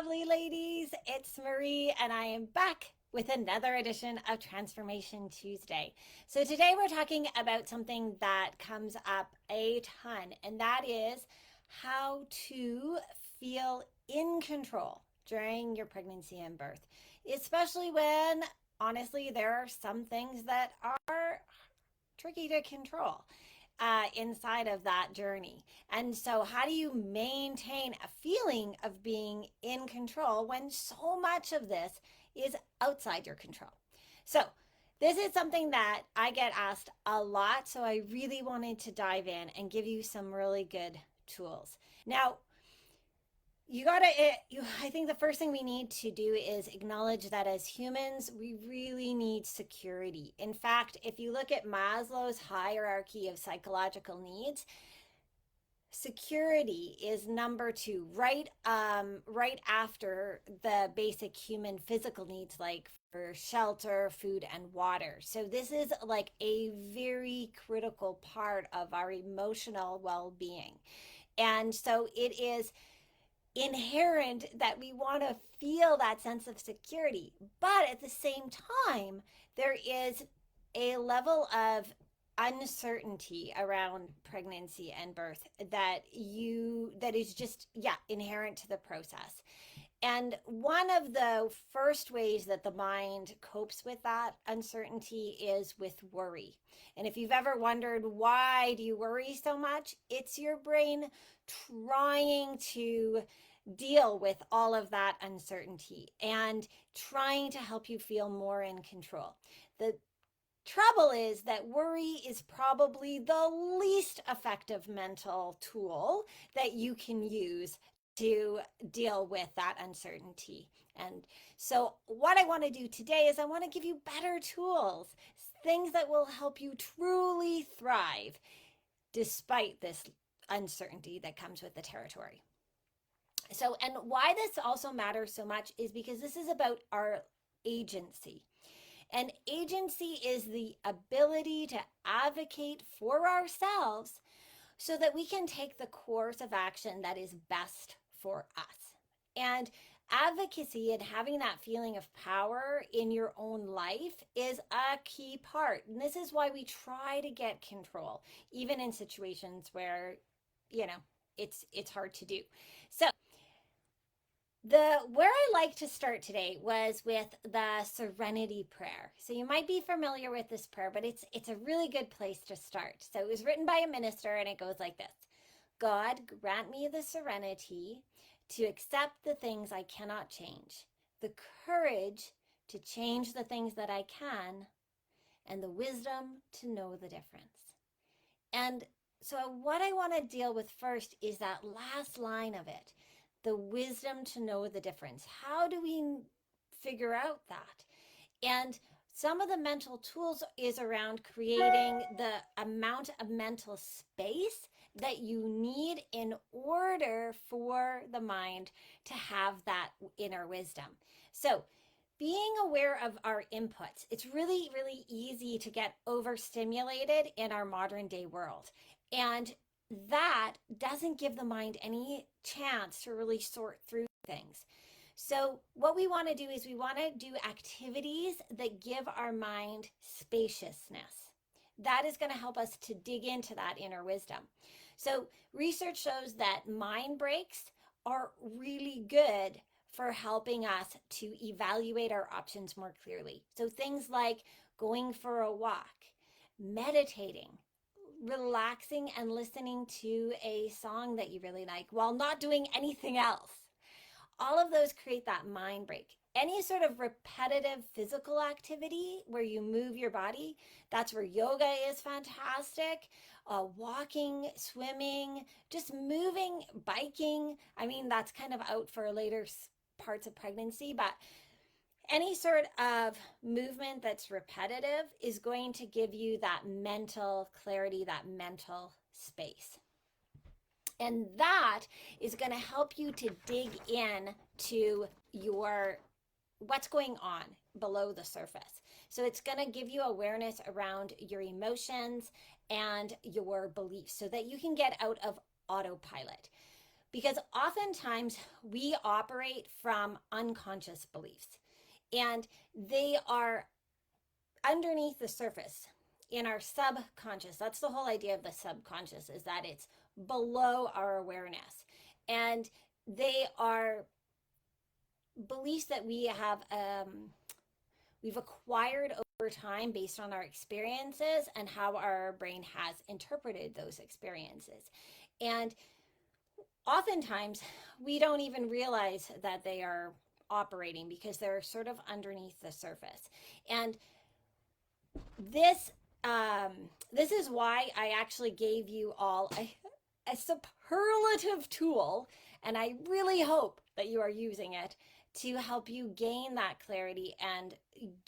lovely ladies. It's Marie, and I am back with another edition of Transformation Tuesday. So, today we're talking about something that comes up a ton, and that is how to feel in control during your pregnancy and birth, especially when honestly there are some things that are tricky to control inside of that journey. And so, how do you maintain a feeling of being in control when so much of this is outside your control? So, this is something that I get asked a lot. So, I really wanted to dive in and give you some really good tools. Now, I think the first thing we need to do is acknowledge that as humans we really need security. In fact, if you look at Maslow's hierarchy of psychological needs, security is number 2, right after the basic human physical needs like for shelter, food, and water. So this is like a very critical part of our emotional well-being. And so it is inherent that we want to feel that sense of security. But at the same time, there is a level of uncertainty around pregnancy and birth that is just inherent to the process. And one of the first ways that the mind copes with that uncertainty is with worry. And if you've ever wondered why do you worry so much, it's your brain trying to deal with all of that uncertainty and trying to help you feel more in control. The trouble is that worry is probably the least effective mental tool that you can use to deal with that uncertainty. And so what I want to do today is I want to give you better tools, things that will help you truly thrive despite this uncertainty that comes with the territory. So, and why this also matters so much is because this is about our agency. And agency is the ability to advocate for ourselves so that we can take the course of action that is best for us. And advocacy and having that feeling of power in your own life is a key part. And this is why we try to get control, even in situations where, it's hard to do. So, where I like to start today was with the Serenity Prayer. So you might be familiar with this prayer, but it's a really good place to start. So it was written by a minister and it goes like this: God, grant me the serenity to accept the things I cannot change, the courage to change the things that I can, and the wisdom to know the difference. And so what I want to deal with first is that last line of it, the wisdom to know the difference. How do we figure out that? And some of the mental tools is around creating the amount of mental space that you need in order for the mind to have that inner wisdom. So being aware of our inputs, it's really, really easy to get overstimulated in our modern day world. And that doesn't give the mind any chance to really sort through things. So what we want to do is we want to do activities that give our mind spaciousness. That is going to help us to dig into that inner wisdom. So research shows that mind breaks are really good for helping us to evaluate our options more clearly. So things like going for a walk, meditating, relaxing and listening to a song that you really like while not doing anything else. All of those create that mind break. Any sort of repetitive physical activity where you move your body, that's where yoga is fantastic. Walking, swimming, just moving, biking. I mean, that's kind of out for later parts of pregnancy, but any sort of movement that's repetitive is going to give you that mental clarity, that mental space. And that is going to help you to dig in to what's going on below the surface. So it's going to give you awareness around your emotions and your beliefs so that you can get out of autopilot. because oftentimes we operate from unconscious beliefs, and they are underneath the surface in our subconscious. That's the whole idea of the subconscious, is that it's below our awareness. And they are beliefs that we've acquired over time based on our experiences and how our brain has interpreted those experiences. And oftentimes we don't even realize that they are operating because they're sort of underneath the surface. And this this is why I actually gave you all a superlative tool, and I really hope that you are using it to help you gain that clarity and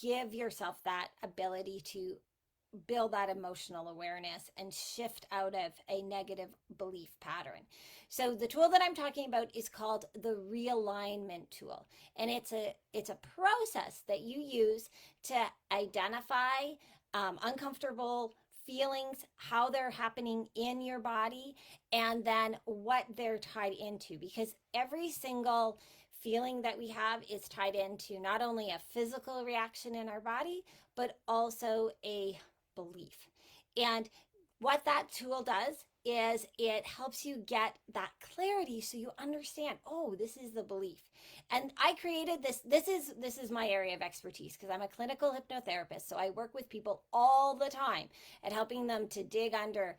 give yourself that ability to build that emotional awareness and shift out of a negative belief pattern. So the tool that I'm talking about is called the Realignment Tool, and it's a process that you use to identify uncomfortable feelings, how they're happening in your body, and then what they're tied into, because every single feeling that we have is tied into not only a physical reaction in our body, but also a belief. And what that tool does is it helps you get that clarity so you understand, oh, this is the belief. And I created this is my area of expertise because I'm a clinical hypnotherapist, so I work with people all the time at helping them to dig under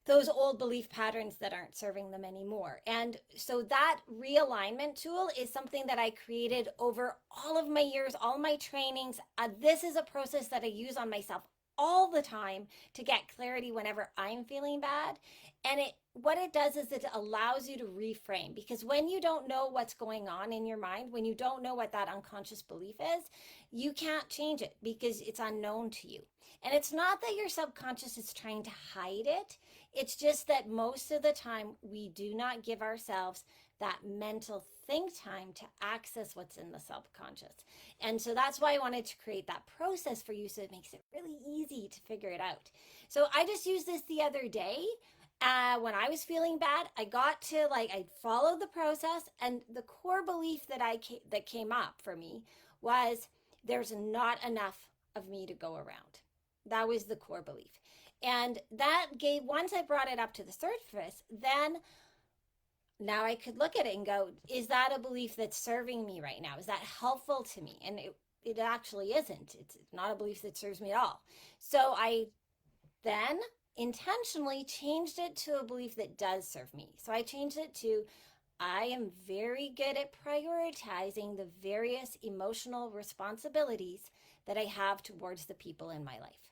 those old belief patterns that aren't serving them anymore. And so that realignment tool is something that I created over all of my years, all my trainings. This is a process that I use on myself all the time to get clarity whenever I'm feeling bad. And what it does is it allows you to reframe, because when you don't know what's going on in your mind, when you don't know what that unconscious belief is, you can't change it because it's unknown to you. And it's not that your subconscious is trying to hide it. It's just that most of the time we do not give ourselves that mental think time to access what's in the subconscious. And so that's why I wanted to create that process for you, so it makes it really easy to figure it out. So I just used this the other day. When I was feeling bad, I followed the process, and the core belief that came up for me was there's not enough of me to go around. That was the core belief. And once I brought it up to the surface, then now I could look at it and go, is that a belief that's serving me right now? Is that helpful to me? And it actually isn't. It's not a belief that serves me at all. So I then intentionally changed it to a belief that does serve me. So I changed it to, I am very good at prioritizing the various emotional responsibilities that I have towards the people in my life.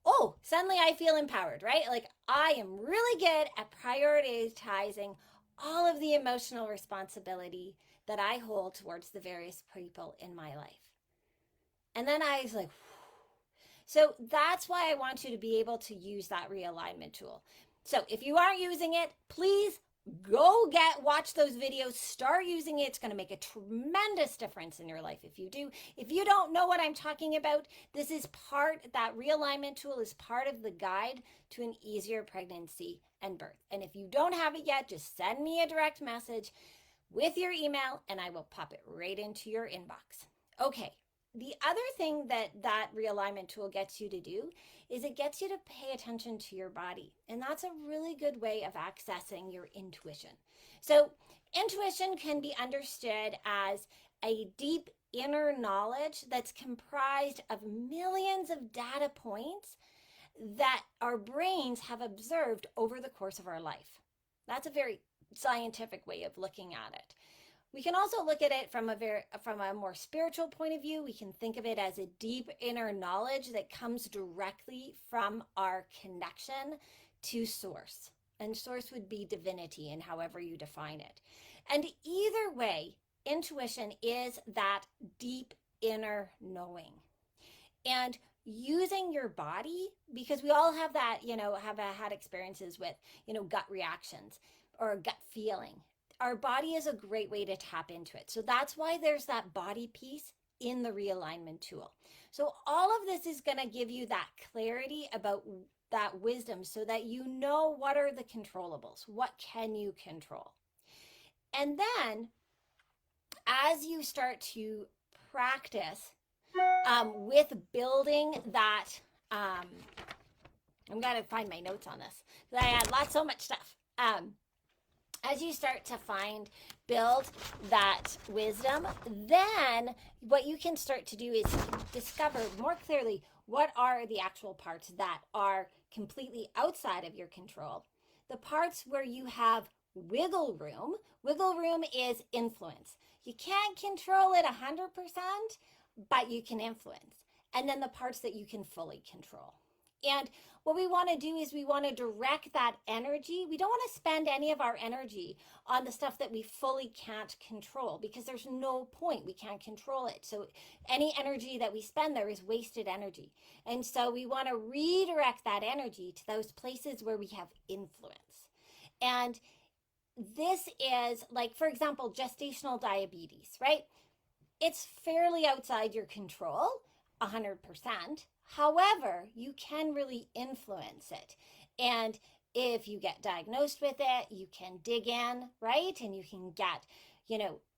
Oh, suddenly I feel empowered, right? Like I am really good at prioritizing all of the emotional responsibility that I hold towards the various people in my life. And then I was like, so that's why I want you to be able to use that realignment tool. So if you aren't using it, please go watch those videos, start using it. It's going to make a tremendous difference in your life if you do. If you don't know what I'm talking about, that realignment tool is part of the guide to an easier pregnancy and birth. And if you don't have it yet, just send me a direct message with your email and I will pop it right into your inbox. Okay. The other thing that realignment tool gets you to do is it gets you to pay attention to your body. And that's a really good way of accessing your intuition. So intuition can be understood as a deep inner knowledge that's comprised of millions of data points that our brains have observed over the course of our life. That's a very scientific way of looking at it. We can also look at it from a more spiritual point of view. We can think of it as a deep inner knowledge that comes directly from our connection to source. And source would be divinity, and however you define it. And either way, intuition is that deep inner knowing. And using your body, because we all have that, have had experiences with, gut reactions or gut feeling. Our body is a great way to tap into it. So that's why there's that body piece in the realignment tool. So all of this is going to give you that clarity about that wisdom so that you know what are the controllables, what can you control. And then as you start to practice with building that, I'm going to find my notes on this because I had so much stuff. As you start to build that wisdom, then what you can start to do is discover more clearly what are the actual parts that are completely outside of your control. The parts where you have wiggle room. Wiggle room is influence. You can't control it 100%, but you can influence. And then the parts that you can fully control. And what we want to do is we want to direct that energy. We don't want to spend any of our energy on the stuff that we fully can't control because there's no point. We can't control it. So any energy that we spend there is wasted energy. And so we want to redirect that energy to those places where we have influence. And this is like, for example, gestational diabetes, right? It's fairly outside your control, 100%. However, you can really influence it. And if you get diagnosed with it, you can dig in, right? And you can get,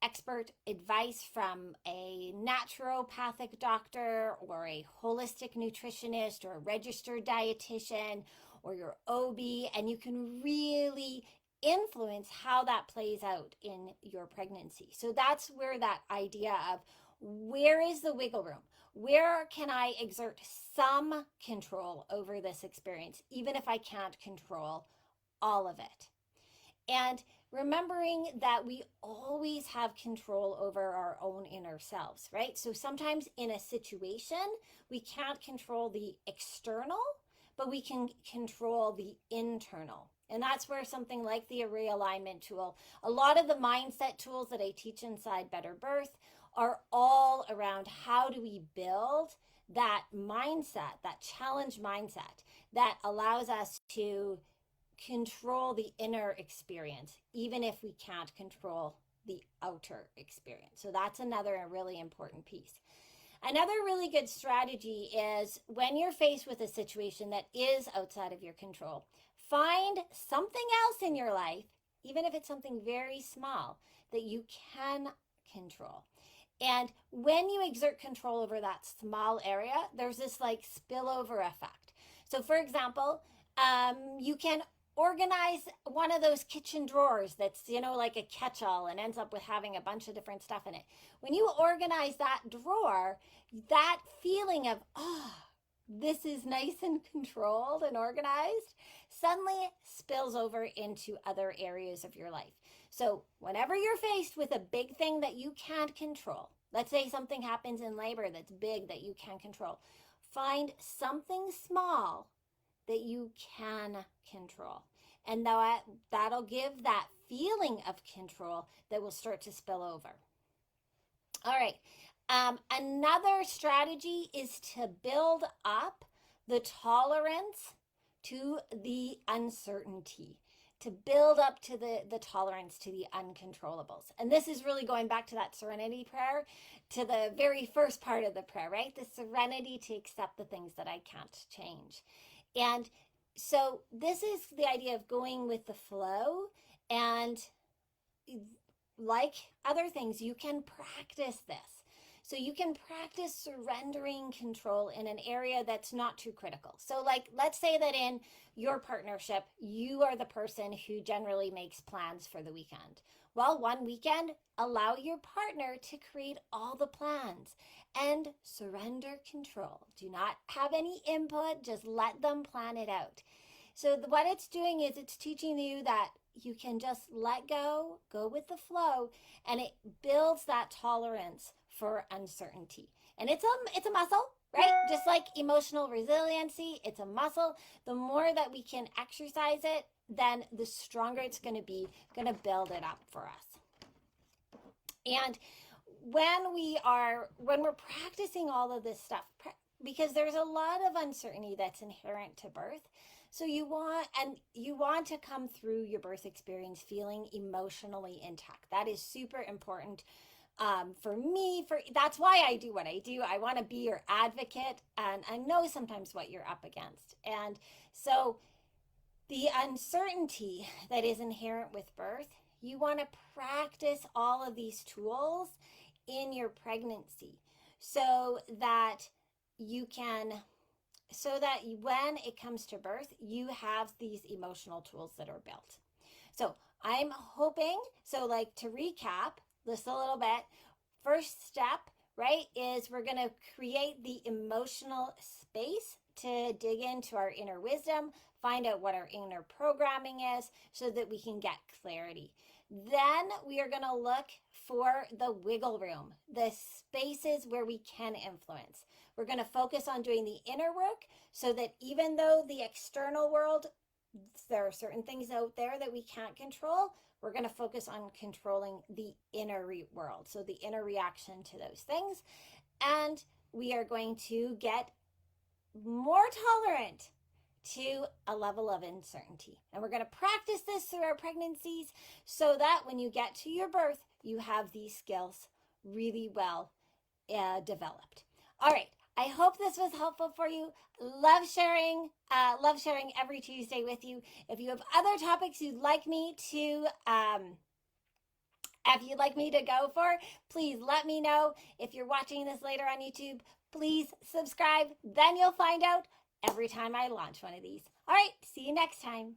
expert advice from a naturopathic doctor or a holistic nutritionist or a registered dietitian or your OB, and you can really influence how that plays out in your pregnancy. So that's where that idea of where is the wiggle room? Where can I exert some control over this experience, even if I can't control all of it? And remembering that we always have control over our own inner selves, right? So sometimes in a situation, we can't control the external, but we can control the internal. And that's where something like the Realignment Tool, a lot of the mindset tools that I teach inside Better Birth are all around how do we build that mindset, that challenge mindset that allows us to control the inner experience, even if we can't control the outer experience. So that's another really important piece. Another really good strategy is when you're faced with a situation that is outside of your control, find something else in your life, even if it's something very small, that you can control. And when you exert control over that small area, there's this like spillover effect. So for example, you can organize one of those kitchen drawers that's, like a catch-all and ends up with having a bunch of different stuff in it. When you organize that drawer, that feeling of, this is nice and controlled and organized, suddenly spills over into other areas of your life. So whenever you're faced with a big thing that you can't control, let's say something happens in labor that's big that you can't control, find something small that you can control. And that'll give that feeling of control that will start to spill over. All right. Another strategy is to build up the tolerance to the uncertainty, to build up to the tolerance to the uncontrollables. And this is really going back to that Serenity Prayer, to the very first part of the prayer, right? The serenity to accept the things that I can't change. And so this is the idea of going with the flow. And like other things, you can practice this. So you can practice surrendering control in an area that's not too critical. So like, let's say that in your partnership, you are the person who generally makes plans for the weekend. Well, one weekend, allow your partner to create all the plans and surrender control. Do not have any input, just let them plan it out. So what it's doing is it's teaching you that you can just let go with the flow, and it builds that tolerance for uncertainty. And it's a muscle, right? Just like emotional resiliency, it's a muscle. The more that we can exercise it, then the stronger it's going to be, going to build it up for us. And when we're practicing all of this stuff, because there's a lot of uncertainty that's inherent to birth, so you want to come through your birth experience feeling emotionally intact. That is super important That's why I do what I do. I want to be your advocate, and I know sometimes what you're up against. And so the uncertainty that is inherent with birth, you want to practice all of these tools in your pregnancy so that you can so that when it comes to birth, you have these emotional tools that are built. So I'm hoping, so like to recap this a little bit, first step, right, is we're going to create the emotional space to dig into our inner wisdom, find out what our inner programming is so that we can get clarity. Then we are going to look for the wiggle room, the spaces where we can influence. We're going to focus on doing the inner work so that even though the external world, there are certain things out there that we can't control, we're going to focus on controlling the inner world. So the inner reaction to those things. And we are going to get more tolerant to a level of uncertainty. And we're going to practice this through our pregnancies so that when you get to your birth, you have these skills really well developed. All right. I hope this was helpful for you. Love sharing every Tuesday with you. If you have other topics you'd like me to go for, please let me know. If you're watching this later on YouTube, please subscribe. Then you'll find out every time I launch one of these. All right, see you next time.